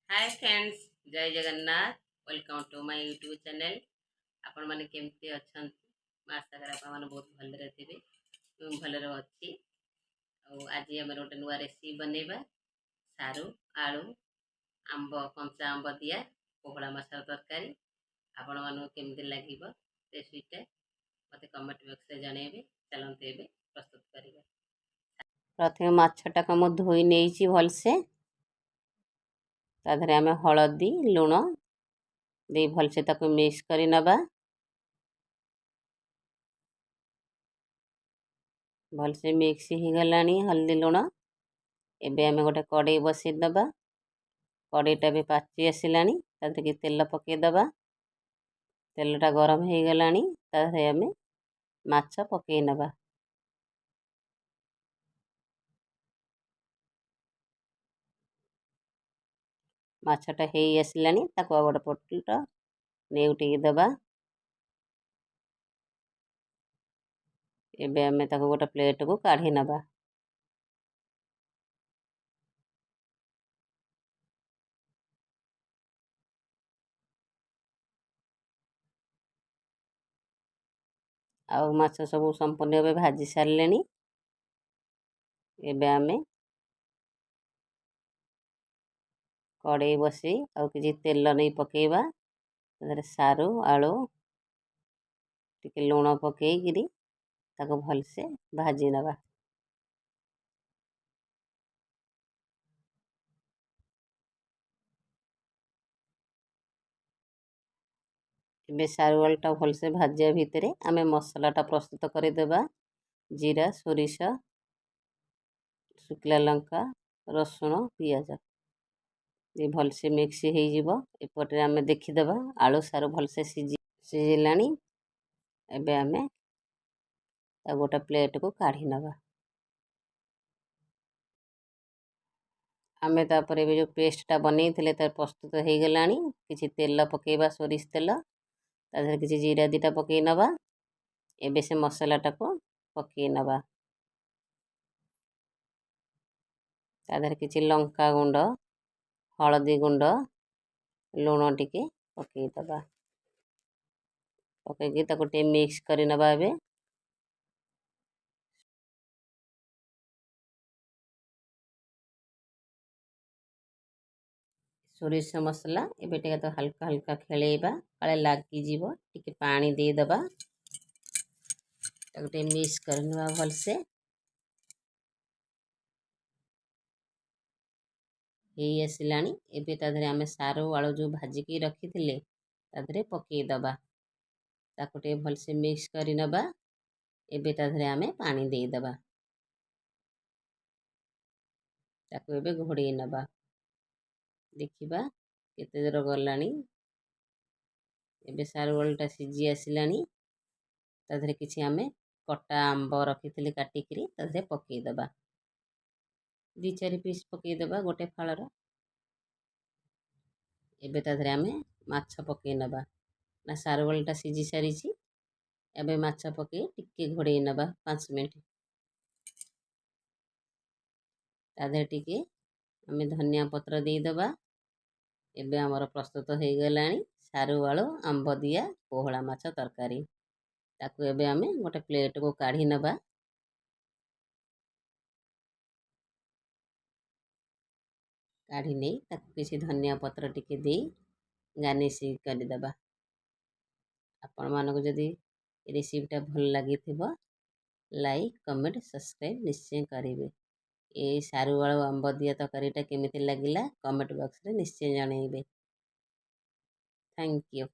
हाय friends, जय Jagannath. Welcome to my YouTube channel. आपण माने केमती अछंती? मैं आशा कर आपण माने बहुत भलरे थिबे। मैं भलरे अछि। आज आम गोटे नुआ रेसिपी बनैबा। सारू आलू आंब कंचा आंब दिया पोहड़ा माछर तरकारी। आपण मानू केमती लागिबो रेसिपीटा मते कमेंट बॉक्स रे जणेबे। चलंते एबे प्रस्तुत करिबा। प्रथमे माछटाको मु धोई नेइछि भलसे। ताधरे आमे हलदी लुण दे भलसे ताको मिक्स करि नबा। भलसे मिक्स ही गलानी हल्दी लुण। एबे आमे गोटे कड़ाई बसै दबा। कड़ाईटा भी पाची आसिलानी। ताधरे कि तेल पकै दबा। तेलटा गरम हो गलानी। ताधरे आमे माछ पकै नबा। माछटा हेई आसिलानी। ताको गोटे पटल नेउटी दबा। एबे आमे ताको गोटे प्लेट को काढी नबा। आउ माछ सब संपूर्ण भावे भाजी सारलेनी। एबे आमे कड़ाई बसी आउ किछि तेल नहीं पकेबा। ताधरे सारू आलू टिके लुण पकेइकिरी ताको भलसे भाजी नबा। एबे सारू आलूटा भलसे भाजिया भितरे आमे मसलाटा प्रस्तुत करिदेबा। जीरा सोरिष शुक्ला लंका रसुण पियाज ये भलसे मिक्स हो। एपटे आमे देखिदेबा आलू सारू भलसे सिझिलानी। एबे आमे गोटे प्लेट को काढ़ी नबा। आमे तापर एबे जो पेस्टटा बनैथिले तार प्रस्तुत हो गलानी। किछि तेल पकेबा सोरिष तेल। ताधरे किछि जीरा दिटा पकेइ नबा। एबे से मसलाटाको पकेइ नबा। ताधरे किछि लंका गुंड हळदी गुंड लुण टिके पकेइ दबा। पकेइकी ताको टे मिक्स करि नबा। एबे सोरिष मसला एबे टिके तो हल्का हल्का खेलेबा काले लागी जीवो। टिके पानी दे दबा। ताको टे मिक्स करनबा भलसे। हेई आसिलानी। एबे ताधरे आमे सारू आलू जो भाजिकी रखिथिले ताधरे पकेइ दबा। ताको टे भलसे मिक्स करि नबा। एबे ताधरे आमे पानी दे दबा। ताको एबे घोड़ेई नबा। देखिबा केते दूर गलानी। एबे सारू आलूटा सिझी आसिलानी। ताधरे किछि आमे कटा आंब रखिथिले काटिकिरी ताधरे पकेइ दबा। 2-4 पीस पकेइ दबा गोटे फाଳर। एबे ताधरे आमे माछ पकेइ नबा। ना सारू आलूटा सिझी सारिछि। एबे माछ पकेइ टिके घोड़ेई नबा 5 मिनिट। ताधरे टिके आमे धनिया पत्र दे दबा। एबे हमर प्रस्तुत हो गलानी सारू आलू आंब दिया पोहड़ा माछ तरकारी। ताको एबे आमे गोटे प्लेट को काढ़ी नबा। काढ़ी नहीं ताको किसी धनिया पत्र टिके दे गार्निश करदबा। आपण मानको जदि रेसिपीटा भल लागिथिबो लाइक कमेंट सब्सक्राइब निश्चय करेंगे। ये सारू आलू आंब दिया तरकारीटा केमिति लागिला कमेंट बॉक्स रे निश्चय जणाइबे। Thank you.